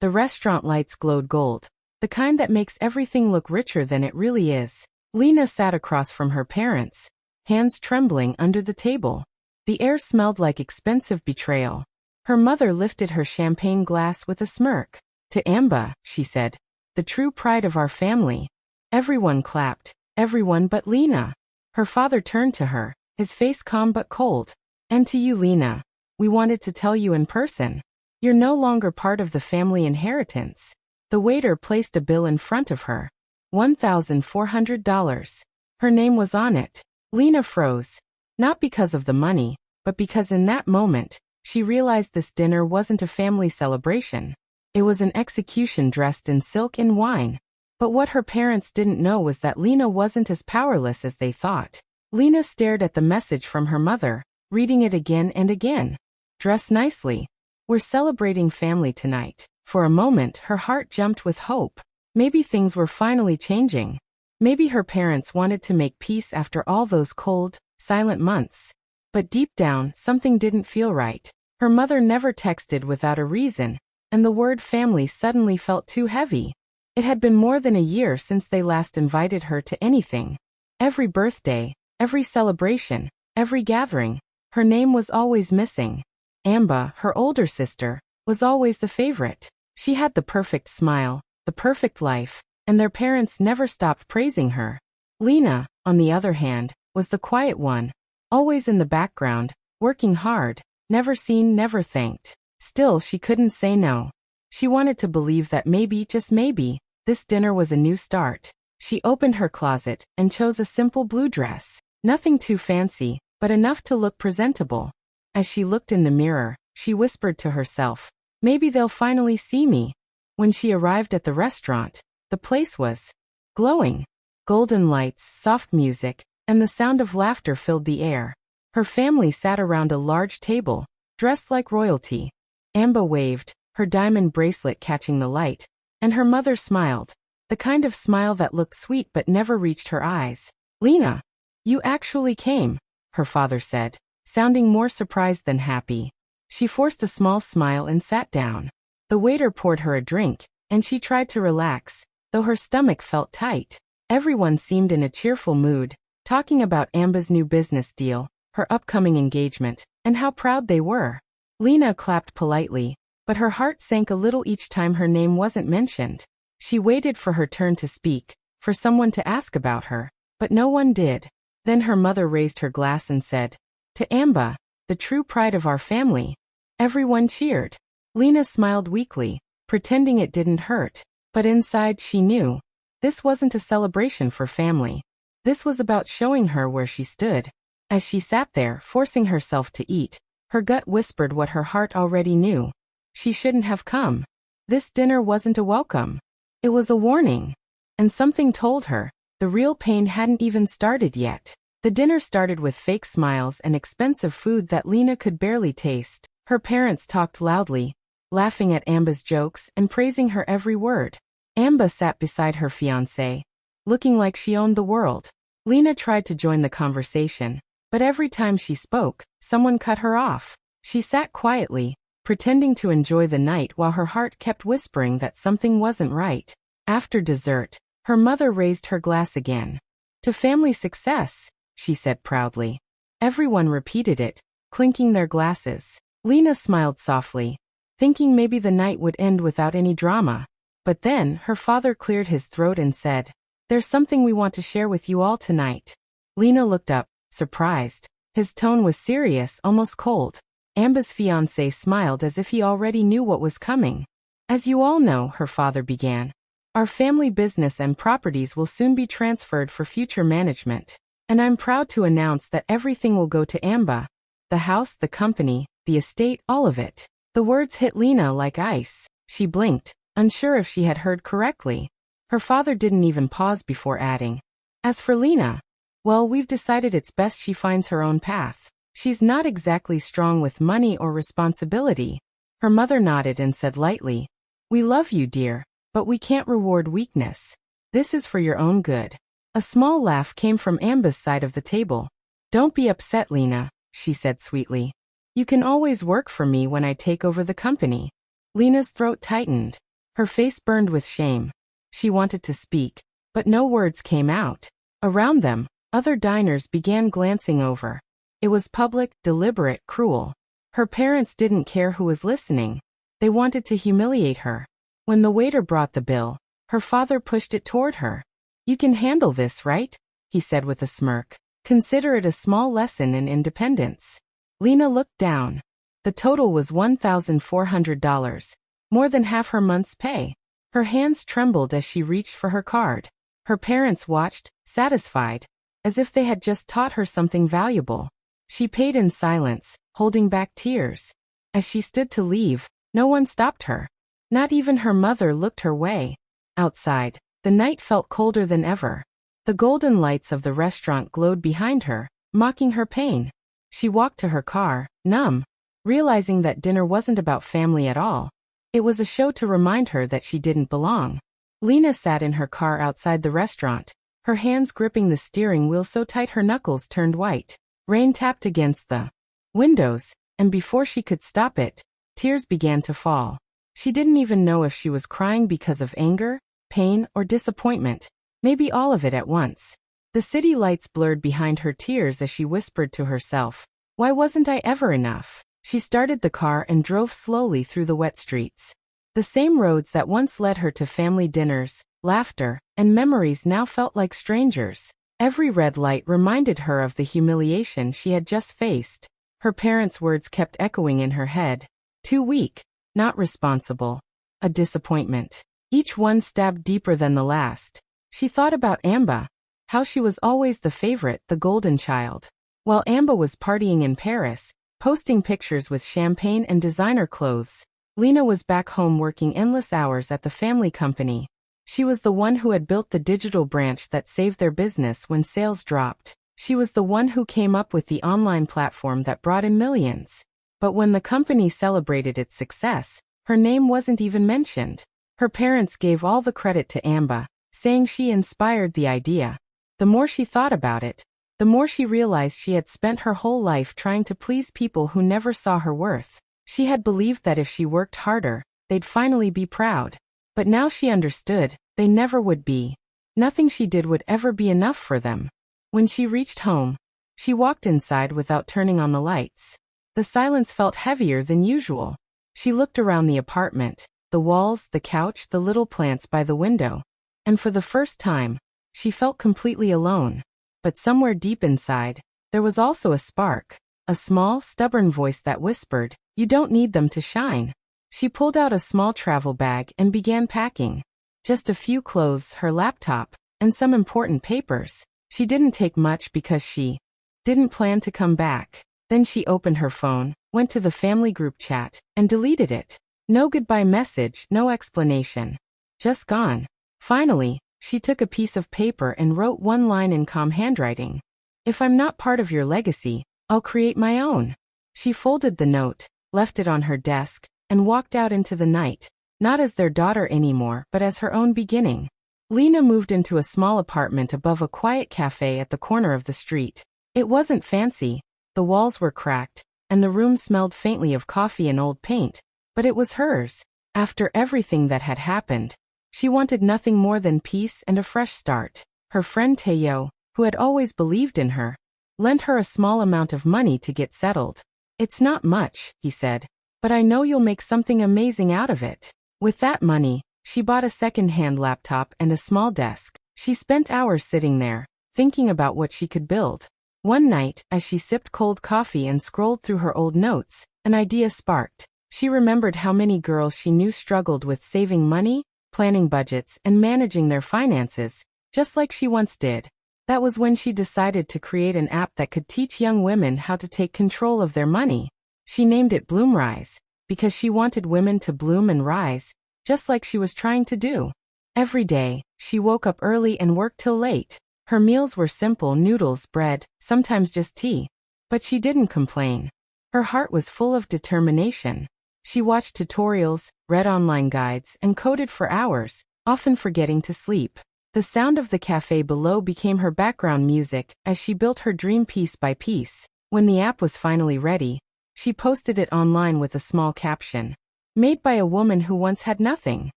The restaurant lights glowed gold, the kind that makes everything look richer than it really is. Lena sat across from her parents, hands trembling under the table. The air smelled like expensive betrayal. Her mother lifted her champagne glass with a smirk. "To Amba," she said, "the true pride of our family." Everyone clapped, everyone but Lena. Her father turned to her, his face calm but cold. "And to you, Lena, we wanted to tell you in person. You're no longer part of the family inheritance." The waiter placed a bill in front of her. $1,400. Her name was on it. Lena froze. Not because of the money, but because in that moment, she realized this dinner wasn't a family celebration. It was an execution dressed in silk and wine. But what her parents didn't know was that Lena wasn't as powerless as they thought. Lena stared at the message from her mother, reading it again and again. "Dress nicely. We're celebrating family tonight." For a moment, her heart jumped with hope. Maybe things were finally changing. Maybe her parents wanted to make peace after all those cold, silent months. But deep down, something didn't feel right. Her mother never texted without a reason, and the word family suddenly felt too heavy. It had been more than a year since they last invited her to anything. Every birthday, every celebration, every gathering, her name was always missing. Amba, her older sister, was always the favorite. She had the perfect smile, the perfect life, and their parents never stopped praising her. Lena, on the other hand, was the quiet one, always in the background, working hard, never seen, never thanked. Still, she couldn't say no. She wanted to believe that maybe, just maybe, this dinner was a new start. She opened her closet and chose a simple blue dress. Nothing too fancy, but enough to look presentable. As she looked in the mirror, she whispered to herself, "Maybe they'll finally see me." When she arrived at the restaurant, the place was glowing. Golden lights, soft music, and the sound of laughter filled the air. Her family sat around a large table, dressed like royalty. Amba waved, her diamond bracelet catching the light, and her mother smiled, the kind of smile that looked sweet but never reached her eyes. "Lena, you actually came," her father said, sounding more surprised than happy. She forced a small smile and sat down. The waiter poured her a drink, and she tried to relax, though her stomach felt tight. Everyone seemed in a cheerful mood, talking about Amba's new business deal, her upcoming engagement, and how proud they were. Lena clapped politely, but her heart sank a little each time her name wasn't mentioned. She waited for her turn to speak, for someone to ask about her, but no one did. Then her mother raised her glass and said, "To Amba, the true pride of our family." Everyone cheered. Lena smiled weakly, pretending it didn't hurt, but inside she knew. This wasn't a celebration for family. This was about showing her where she stood. As she sat there, forcing herself to eat, her gut whispered what her heart already knew. She shouldn't have come. This dinner wasn't a welcome. It was a warning. And something told her, the real pain hadn't even started yet. The dinner started with fake smiles and expensive food that Lena could barely taste. Her parents talked loudly, laughing at Amba's jokes and praising her every word. Amba sat beside her fiancé, looking like she owned the world. Lena tried to join the conversation, but every time she spoke, someone cut her off. She sat quietly, pretending to enjoy the night while her heart kept whispering that something wasn't right. After dessert, her mother raised her glass again. "To family success," she said proudly. Everyone repeated it, clinking their glasses. Lena smiled softly, thinking maybe the night would end without any drama. But then, her father cleared his throat and said, "There's something we want to share with you all tonight." Lena looked up, surprised. His tone was serious, almost cold. Amba's fiancé smiled as if he already knew what was coming. "As you all know," her father began, "our family business and properties will soon be transferred for future management. And I'm proud to announce that everything will go to Amba. The house, the company, the estate, all of it." The words hit Lena like ice. She blinked, unsure if she had heard correctly. Her father didn't even pause before adding, "As for Lena, well, we've decided it's best she finds her own path. She's not exactly strong with money or responsibility." Her mother nodded and said lightly, "We love you, dear, but we can't reward weakness. This is for your own good." A small laugh came from Amba's side of the table. "Don't be upset, Lena," she said sweetly. "You can always work for me when I take over the company." Lena's throat tightened. Her face burned with shame. She wanted to speak, but no words came out. Around them, other diners began glancing over. It was public, deliberate, cruel. Her parents didn't care who was listening. They wanted to humiliate her. When the waiter brought the bill, her father pushed it toward her. "You can handle this, right?" he said with a smirk. "Consider it a small lesson in independence." Lena looked down. The total was $1,400, more than half her month's pay. Her hands trembled as she reached for her card. Her parents watched, satisfied, as if they had just taught her something valuable. She paid in silence, holding back tears. As she stood to leave, no one stopped her. Not even her mother looked her way. Outside, the night felt colder than ever. The golden lights of the restaurant glowed behind her, mocking her pain. She walked to her car, numb, realizing that dinner wasn't about family at all. It was a show to remind her that she didn't belong. Lena sat in her car outside the restaurant, her hands gripping the steering wheel so tight her knuckles turned white. Rain tapped against the windows, and before she could stop it, tears began to fall. She didn't even know if she was crying because of anger, pain, or disappointment. Maybe all of it at once. The city lights blurred behind her tears as she whispered to herself, "Why wasn't I ever enough?" She started the car and drove slowly through the wet streets. The same roads that once led her to family dinners, laughter, and memories now felt like strangers. Every red light reminded her of the humiliation she had just faced. Her parents' words kept echoing in her head. Too weak, not responsible, a disappointment. Each one stabbed deeper than the last. She thought about Amba, how she was always the favorite, the golden child. While Amba was partying in Paris, posting pictures with champagne and designer clothes, Lena was back home working endless hours at the family company. She was the one who had built the digital branch that saved their business when sales dropped. She was the one who came up with the online platform that brought in millions. But when the company celebrated its success, her name wasn't even mentioned. Her parents gave all the credit to Amba, saying she inspired the idea. The more she thought about it, the more she realized she had spent her whole life trying to please people who never saw her worth. She had believed that if she worked harder, they'd finally be proud. But now she understood, they never would be. Nothing she did would ever be enough for them. When she reached home, she walked inside without turning on the lights. The silence felt heavier than usual. She looked around the apartment, the walls, the couch, the little plants by the window. And for the first time, she felt completely alone. But somewhere deep inside, there was also a spark. A small, stubborn voice that whispered, "You don't need them to shine." She pulled out a small travel bag and began packing. Just a few clothes, her laptop, and some important papers. She didn't take much because she didn't plan to come back. Then she opened her phone, went to the family group chat, and deleted it. No goodbye message, no explanation. Just gone. Finally, she took a piece of paper and wrote one line in calm handwriting. "If I'm not part of your legacy, I'll create my own." She folded the note, left it on her desk, and walked out into the night, not as their daughter anymore, but as her own beginning. Lena moved into a small apartment above a quiet cafe at the corner of the street. It wasn't fancy, the walls were cracked, and the room smelled faintly of coffee and old paint, but it was hers. After everything that had happened, she wanted nothing more than peace and a fresh start. Her friend Teo, who had always believed in her, lent her a small amount of money to get settled. "It's not much," he said, "but I know you'll make something amazing out of it." With that money, she bought a second-hand laptop and a small desk. She spent hours sitting there, thinking about what she could build. One night, as she sipped cold coffee and scrolled through her old notes, an idea sparked. She remembered how many girls she knew struggled with saving money, planning budgets, and managing their finances, just like she once did. That was when she decided to create an app that could teach young women how to take control of their money. She named it Bloomrise, because she wanted women to bloom and rise, just like she was trying to do. Every day, she woke up early and worked till late. Her meals were simple: noodles, bread, sometimes just tea. But she didn't complain. Her heart was full of determination. She watched tutorials, read online guides, and coded for hours, often forgetting to sleep. The sound of the cafe below became her background music as she built her dream piece by piece. When the app was finally ready, she posted it online with a small caption. "Made by a woman who once had nothing."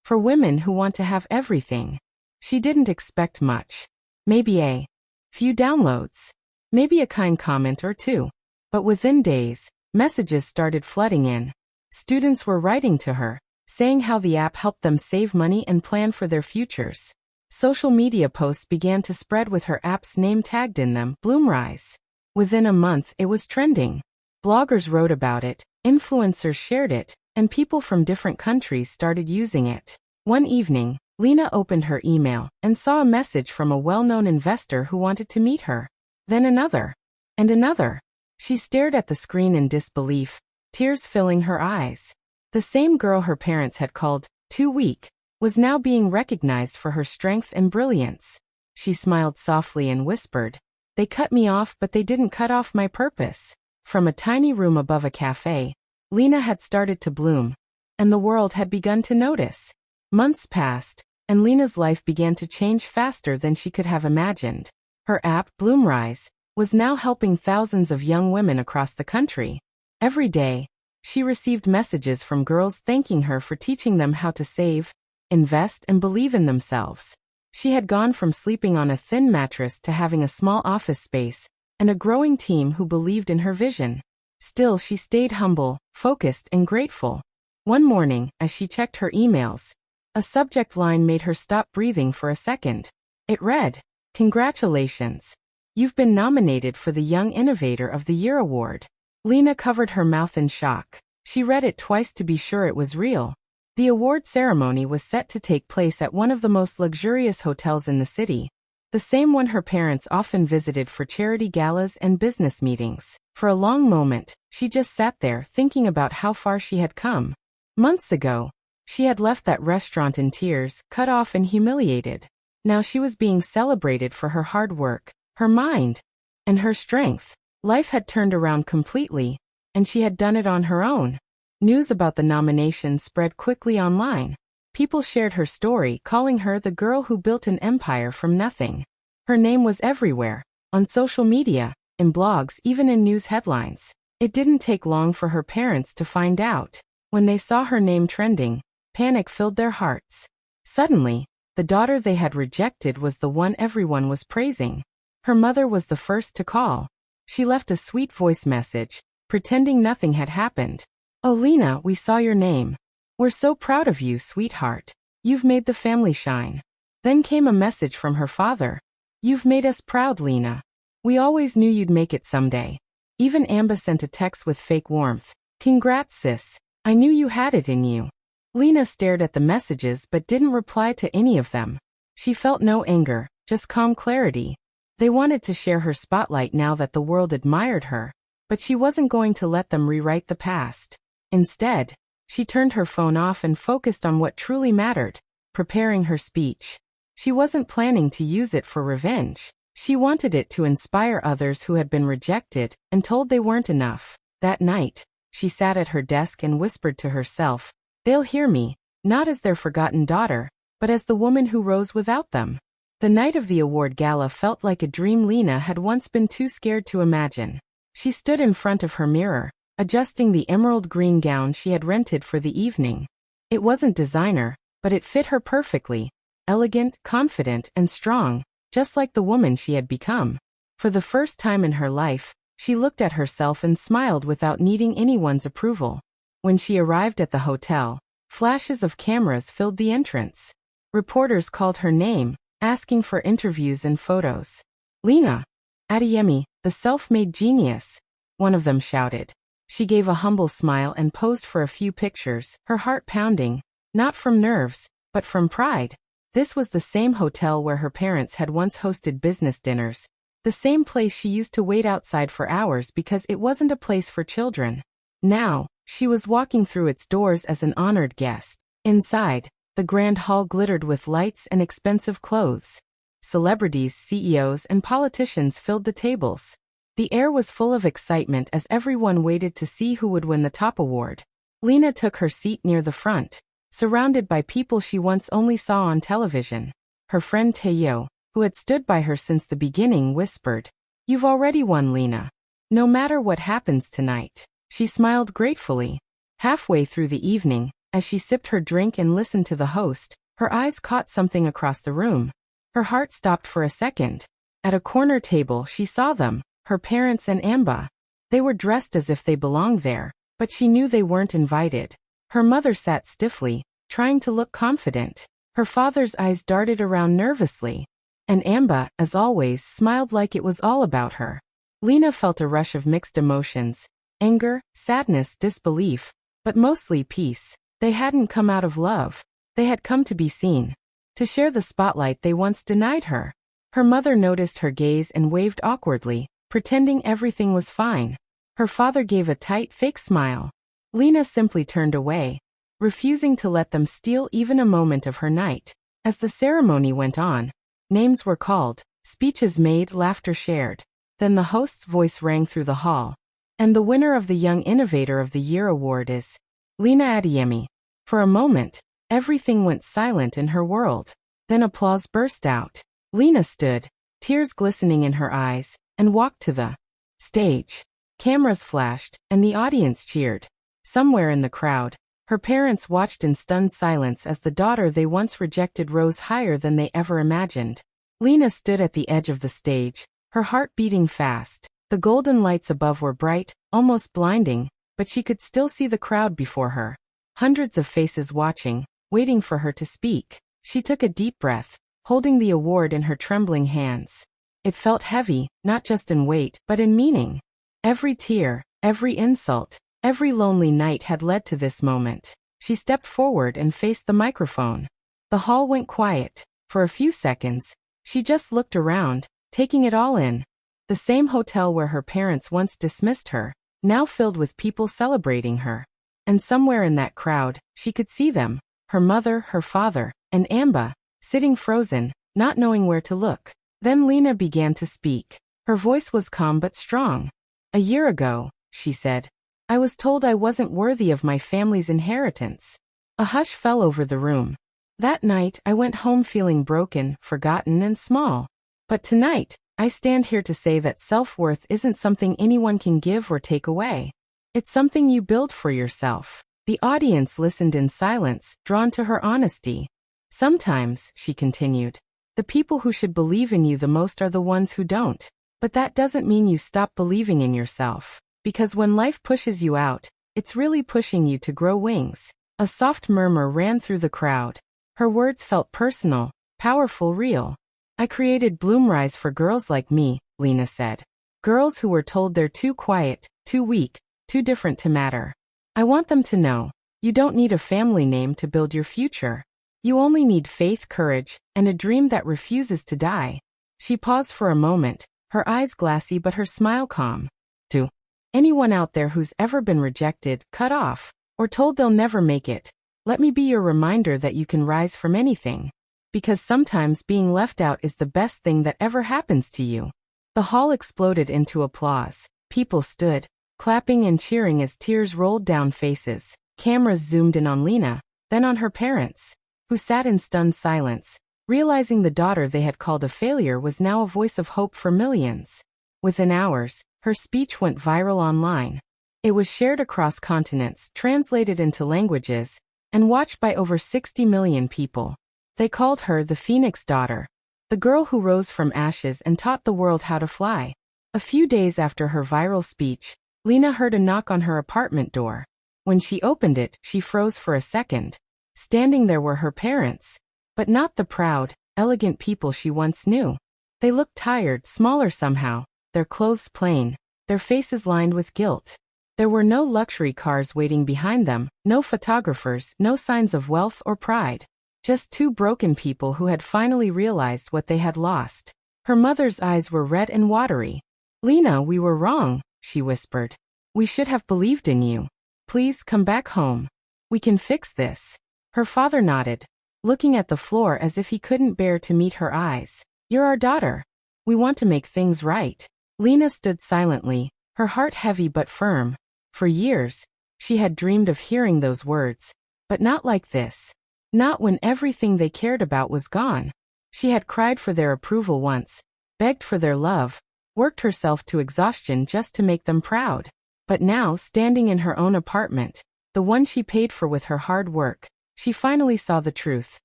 For women who want to have everything. She didn't expect much. Maybe a few downloads. Maybe a kind comment or two. But within days, messages started flooding in. Students were writing to her, saying how the app helped them save money and plan for their futures. Social media posts began to spread with her app's name tagged in them, Bloomrise. Within a month, it was trending. Bloggers wrote about it, influencers shared it, and people from different countries started using it. One evening, Lena opened her email and saw a message from a well-known investor who wanted to meet her. Then another. And another. She stared at the screen in disbelief, tears filling her eyes. The same girl her parents had called too weak was now being recognized for her strength and brilliance. She smiled softly and whispered, "They cut me off, but they didn't cut off my purpose." From a tiny room above a cafe, Lena had started to bloom, and the world had begun to notice. Months passed, and Lena's life began to change faster than she could have imagined. Her app, Bloomrise, was now helping thousands of young women across the country. Every day, she received messages from girls thanking her for teaching them how to save, invest, and believe in themselves. She had gone from sleeping on a thin mattress to having a small office space and a growing team who believed in her vision. Still, she stayed humble, focused, and grateful. One morning, as she checked her emails, a subject line made her stop breathing for a second. It read, "Congratulations. You've been nominated for the Young Innovator of the Year award." Lena covered her mouth in shock. She read it twice to be sure it was real. The award ceremony was set to take place at one of the most luxurious hotels in the city, the same one her parents often visited for charity galas and business meetings. For a long moment, she just sat there thinking about how far she had come. Months ago, she had left that restaurant in tears, cut off and humiliated. Now she was being celebrated for her hard work, her mind, and her strength. Life had turned around completely, and she had done it on her own. News about the nomination spread quickly online. People shared her story, calling her the girl who built an empire from nothing. Her name was everywhere, on social media, in blogs, even in news headlines. It didn't take long for her parents to find out. When they saw her name trending, panic filled their hearts. Suddenly, the daughter they had rejected was the one everyone was praising. Her mother was the first to call. She left a sweet voice message, pretending nothing had happened. "Oh Lena, we saw your name. We're so proud of you, sweetheart. You've made the family shine." Then came a message from her father. "You've made us proud, Lena. We always knew you'd make it someday." Even Amba sent a text with fake warmth. "Congrats, sis. I knew you had it in you." Lena stared at the messages but didn't reply to any of them. She felt no anger, just calm clarity. They wanted to share her spotlight now that the world admired her, but she wasn't going to let them rewrite the past. Instead, she turned her phone off and focused on what truly mattered, preparing her speech. She wasn't planning to use it for revenge. She wanted it to inspire others who had been rejected and told they weren't enough. That night, she sat at her desk and whispered to herself, "They'll hear me, not as their forgotten daughter, but as the woman who rose without them." The night of the award gala felt like a dream Lena had once been too scared to imagine. She stood in front of her mirror, adjusting the emerald green gown she had rented for the evening. It wasn't designer, but it fit her perfectly, elegant, confident, and strong, just like the woman she had become. For the first time in her life, she looked at herself and smiled without needing anyone's approval. When she arrived at the hotel, flashes of cameras filled the entrance. Reporters called her name, asking for interviews and photos. "Lena Adeyemi, the self-made genius," one of them shouted. She gave a humble smile and posed for a few pictures, her heart pounding, not from nerves, but from pride. This was the same hotel where her parents had once hosted business dinners, the same place she used to wait outside for hours because it wasn't a place for children. Now, she was walking through its doors as an honored guest. Inside, the grand hall glittered with lights and expensive clothes. Celebrities, CEOs, and politicians filled the tables. The air was full of excitement as everyone waited to see who would win the top award. Lena took her seat near the front, surrounded by people she once only saw on television. Her friend Teo, who had stood by her since the beginning, whispered, "You've already won, Lena. No matter what happens tonight." She smiled gratefully. Halfway through the evening, As she sipped her drink and listened to the host, her eyes caught something across the room. Her heart stopped for a second. At a corner table she saw them, her parents and Amba. They were dressed as if they belonged there, but she knew they weren't invited. Her mother sat stiffly, trying to look confident. Her father's eyes darted around nervously. And Amba, as always, smiled like it was all about her. Lena felt a rush of mixed emotions. Anger, sadness, disbelief, but mostly peace. They hadn't come out of love. They had come to be seen. To share the spotlight they once denied her. Her mother noticed her gaze and waved awkwardly, pretending everything was fine. Her father gave a tight, fake smile. Lena simply turned away, refusing to let them steal even a moment of her night. As the ceremony went on, names were called, speeches made, laughter shared. Then the host's voice rang through the hall. And the winner of the Young Innovator of the Year award is Lena Adeyemi. For a moment, everything went silent in her world. Then applause burst out. Lena stood, tears glistening in her eyes, and walked to the stage. Cameras flashed, and the audience cheered. Somewhere in the crowd, her parents watched in stunned silence as the daughter they once rejected rose higher than they ever imagined. Lena stood at the edge of the stage, her heart beating fast. The golden lights above were bright, almost blinding, but she could still see the crowd before her. Hundreds of faces watching, waiting for her to speak. She took a deep breath, holding the award in her trembling hands. It felt heavy, not just in weight, but in meaning. Every tear, every insult, every lonely night had led to this moment. She stepped forward and faced the microphone. The hall went quiet. For a few seconds, she just looked around, taking it all in. The same hotel where her parents once dismissed her, now filled with people celebrating her. And somewhere in that crowd, she could see them, her mother, her father, and Amba, sitting frozen, not knowing where to look. Then Lena began to speak. Her voice was calm but strong. "A year ago," she said, "I was told I wasn't worthy of my family's inheritance." A hush fell over the room. That night, I went home feeling broken, forgotten, and small. But tonight, I stand here to say that self-worth isn't something anyone can give or take away. It's something you build for yourself. The audience listened in silence, drawn to her honesty. "Sometimes," she continued, "the people who should believe in you the most are the ones who don't. But that doesn't mean you stop believing in yourself. Because when life pushes you out, it's really pushing you to grow wings." A soft murmur ran through the crowd. Her words felt personal, powerful, real. "I created Bloomrise for girls like me," Lena said. "Girls who were told they're too quiet, too weak, too different to matter. I want them to know, you don't need a family name to build your future. You only need faith, courage, and a dream that refuses to die." She paused for a moment, her eyes glassy but her smile calm. "To anyone out there who's ever been rejected, cut off, or told they'll never make it, let me be your reminder that you can rise from anything. Because sometimes being left out is the best thing that ever happens to you." The hall exploded into applause. People stood, clapping and cheering as tears rolled down faces. Cameras zoomed in on Lena, then on her parents, who sat in stunned silence, realizing the daughter they had called a failure was now a voice of hope for millions. Within hours, her speech went viral online. It was shared across continents, translated into languages, and watched by over 60 million people. They called her the Phoenix Daughter, the girl who rose from ashes and taught the world how to fly. A few days after her viral speech, Lena heard a knock on her apartment door. When she opened it, she froze for a second. Standing there were her parents, but not the proud, elegant people she once knew. They looked tired, smaller somehow, their clothes plain, their faces lined with guilt. There were no luxury cars waiting behind them, no photographers, no signs of wealth or pride. Just two broken people who had finally realized what they had lost. Her mother's eyes were red and watery. "Lena, we were wrong," she whispered. "We should have believed in you. Please come back home. We can fix this." Her father nodded, looking at the floor as if he couldn't bear to meet her eyes. "You're our daughter. We want to make things right." Lena stood silently, her heart heavy but firm. For years, she had dreamed of hearing those words, but not like this. Not when everything they cared about was gone. She had cried for their approval once, begged for their love, worked herself to exhaustion just to make them proud. But now, standing in her own apartment, the the one she paid for with her hard work. She finally saw the truth.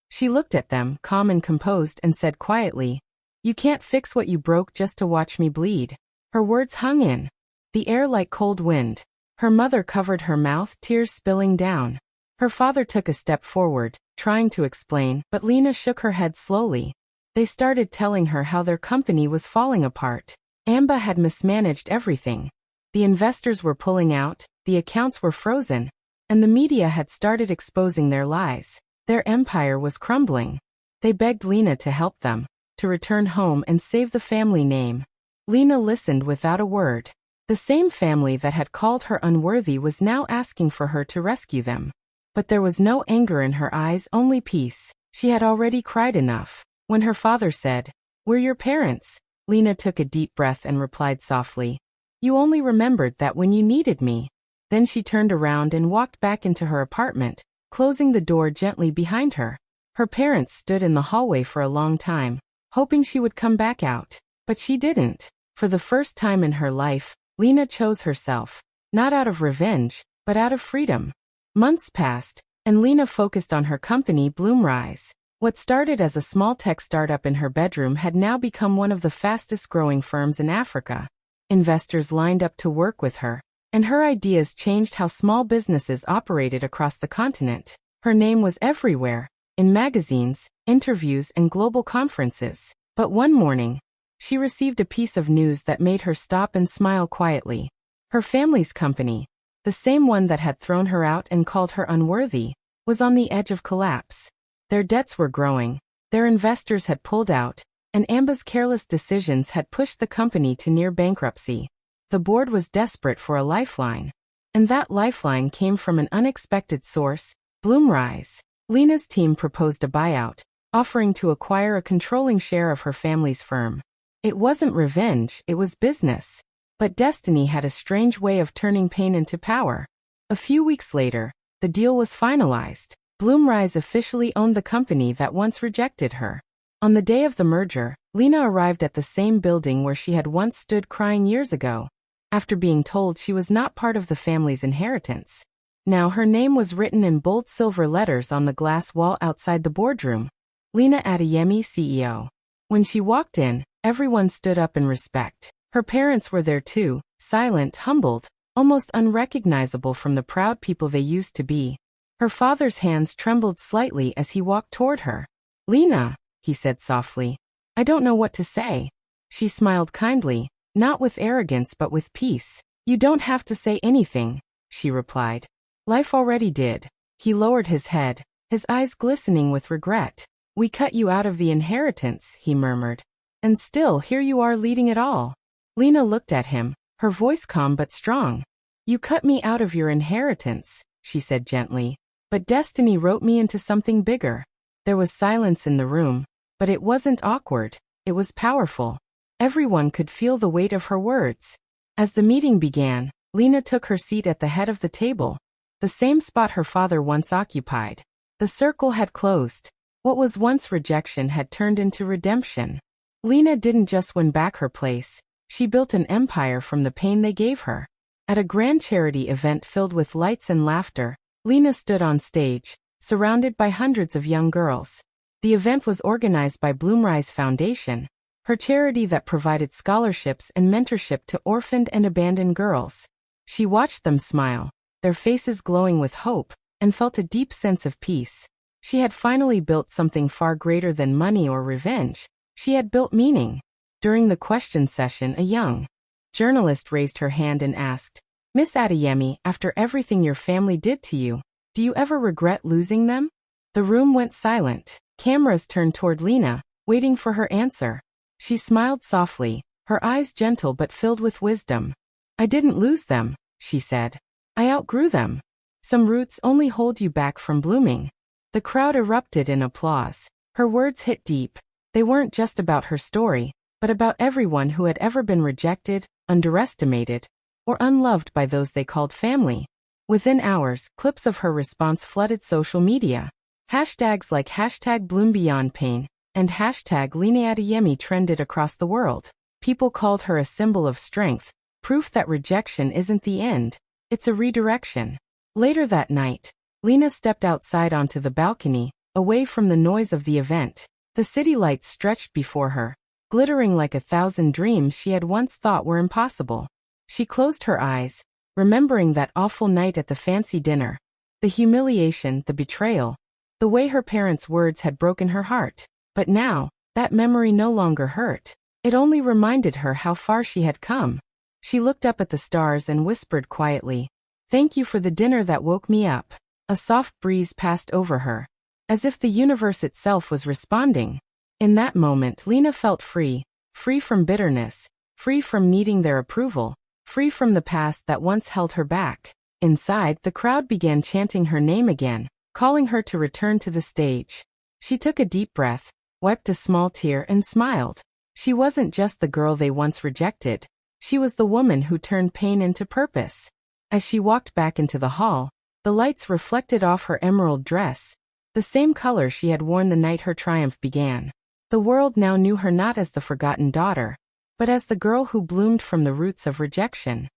She looked at them, calm and composed, and said quietly, "You can't fix what you broke just to watch me bleed." Her words hung in the air like cold wind. Her mother covered her mouth, tears spilling down. Her father took a step forward, trying to explain, but Lena shook her head slowly. They started telling her how their company was falling apart. Amba had mismanaged everything. The investors were pulling out, the accounts were frozen, and the media had started exposing their lies. Their empire was crumbling. They begged Lena to help them, to return home and save the family name. Lena listened without a word. The same family that had called her unworthy was now asking for her to rescue them. But there was no anger in her eyes, only peace. She had already cried enough. When her father said, "We're your parents," Lena took a deep breath and replied softly, "You only remembered that when you needed me." Then she turned around and walked back into her apartment, closing the door gently behind her. Her parents stood in the hallway for a long time, hoping she would come back out. But she didn't. For the first time in her life, Lena chose herself, not out of revenge, but out of freedom. Months passed, and Lena focused on her company, Bloomrise. What started as a small tech startup in her bedroom had now become one of the fastest-growing firms in Africa. Investors lined up to work with her, and her ideas changed how small businesses operated across the continent. Her name was everywhere, in magazines, interviews, and global conferences. But one morning, she received a piece of news that made her stop and smile quietly. Her family's company, the same one that had thrown her out and called her unworthy, was on the edge of collapse. Their debts were growing, their investors had pulled out, and Amba's careless decisions had pushed the company to near bankruptcy. The board was desperate for a lifeline. And that lifeline came from an unexpected source, Bloomrise. Lena's team proposed a buyout, offering to acquire a controlling share of her family's firm. It wasn't revenge, it was business. But destiny had a strange way of turning pain into power. A few weeks later, the deal was finalized. Bloomrise officially owned the company that once rejected her. On the day of the merger, Lena arrived at the same building where she had once stood crying years ago, after being told she was not part of the family's inheritance. Now her name was written in bold silver letters on the glass wall outside the boardroom. Lena Adeyemi, CEO. When she walked in, everyone stood up in respect. Her parents were there too, silent, humbled, almost unrecognizable from the proud people they used to be. Her father's hands trembled slightly as he walked toward her. "Lena," he said softly, "I don't know what to say." She smiled kindly, not with arrogance but with peace. "You don't have to say anything," she replied. "Life already did." He lowered his head, his eyes glistening with regret. "We cut you out of the inheritance," he murmured. "And still, here you are leading it all." Lena looked at him, her voice calm but strong. "You cut me out of your inheritance," she said gently, "but destiny wrote me into something bigger." There was silence in the room, but it wasn't awkward, it was powerful. Everyone could feel the weight of her words. As the meeting began, Lena took her seat at the head of the table, the same spot her father once occupied. The circle had closed. What was once rejection had turned into redemption. Lena didn't just win back her place, she built an empire from the pain they gave her. At a grand charity event filled with lights and laughter, Lena stood on stage, surrounded by hundreds of young girls. The event was organized by Bloomrise Foundation, her charity that provided scholarships and mentorship to orphaned and abandoned girls. She watched them smile, their faces glowing with hope, and felt a deep sense of peace. She had finally built something far greater than money or revenge. She had built meaning. During the question session, a young journalist raised her hand and asked, "Miss Adeyemi, after everything your family did to you, do you ever regret losing them?" The room went silent. Cameras turned toward Lena, waiting for her answer. She smiled softly, her eyes gentle but filled with wisdom. "I didn't lose them," she said. "I outgrew them. Some roots only hold you back from blooming." The crowd erupted in applause. Her words hit deep. They weren't just about her story, but about everyone who had ever been rejected, underestimated, or unloved by those they called family. Within hours, clips of her response flooded social media. Hashtags like #BloomBeyondPain and #LenaAdeyemi trended across the world. People called her a symbol of strength, proof that rejection isn't the end, it's a redirection. Later that night, Lena stepped outside onto the balcony, away from the noise of the event. The city lights stretched before her, glittering like 1,000 dreams she had once thought were impossible. She closed her eyes, remembering that awful night at the fancy dinner. The humiliation, the betrayal, the way her parents' words had broken her heart. But now, that memory no longer hurt. It only reminded her how far she had come. She looked up at the stars and whispered quietly, "Thank you for the dinner that woke me up." A soft breeze passed over her, as if the universe itself was responding. In that moment, Lena felt free, free from bitterness, free from needing their approval, free from the past that once held her back. Inside, the crowd began chanting her name again, calling her to return to the stage. She took a deep breath, wiped a small tear and smiled. She wasn't just the girl they once rejected. She was the woman who turned pain into purpose. As she walked back into the hall, the lights reflected off her emerald dress, the same color she had worn the night her triumph began. The world now knew her not as the forgotten daughter, but as the girl who bloomed from the roots of rejection.